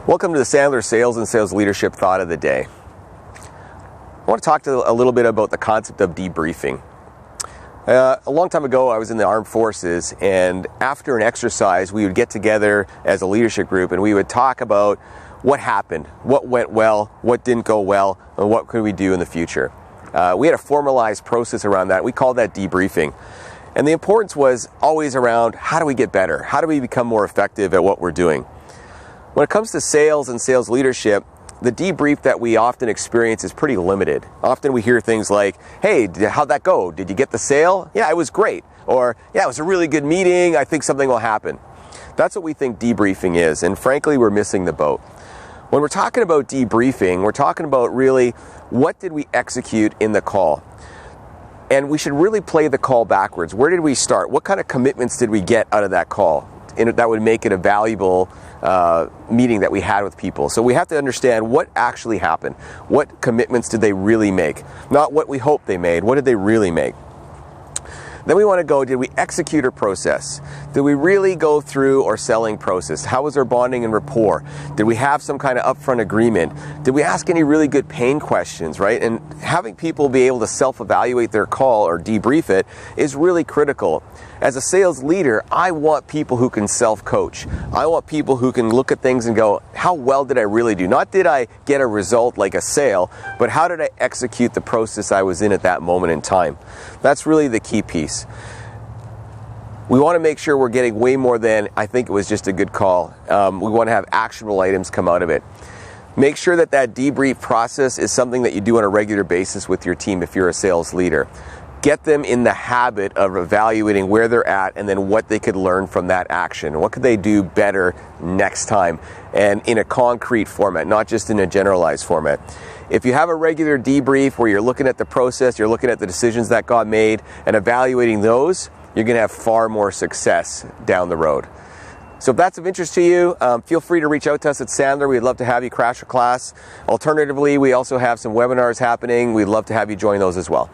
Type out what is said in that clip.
Welcome to the Sandler Sales and Sales Leadership Thought of the Day. I want to talk a little bit about the concept of debriefing. A long time ago, I was in the armed forces, and after an exercise, we would get together as a leadership group and we would talk about what happened, what went well, what didn't go well, and what could we do in the future. We had a formalized process around that. We called that debriefing. And the importance was always around how do we get better? How do we become more effective at what we're doing? When it comes to sales and sales leadership, the debrief that we often experience is pretty limited. Often we hear things like, hey, how'd that go? Did you get the sale? Yeah, it was great. Or, yeah, it was a really good meeting. I think something will happen. That's what we think debriefing is. And frankly, we're missing the boat. When we're talking about debriefing, we're talking about really what did we execute in the call? And we should really play the call backwards. Where did we start? What kind of commitments did we get out of that call? And that would make it a valuable meeting that we had with people. So we have to understand what actually happened. What commitments did they really make? Not what we hoped they made. What did they really make? Then we want to go, did we execute our process? Did we really go through our selling process? How was our bonding and rapport? Did we have some kind of upfront agreement? Did we ask any really good pain questions, right? And having people be able to self-evaluate their call or debrief it is really critical. As a sales leader, I want people who can self-coach. I want people who can look at things and go, how well did I really do? Not did I get a result like a sale, but how did I execute the process I was in at that moment in time? That's really the key piece. We want to make sure we're getting way more than, I think it was just a good call. We want to have actionable items come out of it. Make sure that debrief process is something that you do on a regular basis with your team if you're a sales leader. Get them in the habit of evaluating where they're at and then what they could learn from that action. What could they do better next time? And in a concrete format, not just in a generalized format. If you have a regular debrief where you're looking at the process, you're looking at the decisions that got made and evaluating those, you're going to have far more success down the road. So if that's of interest to you, feel free to reach out to us at Sandler. We'd love to have you crash a class. Alternatively, we also have some webinars happening. We'd love to have you join those as well.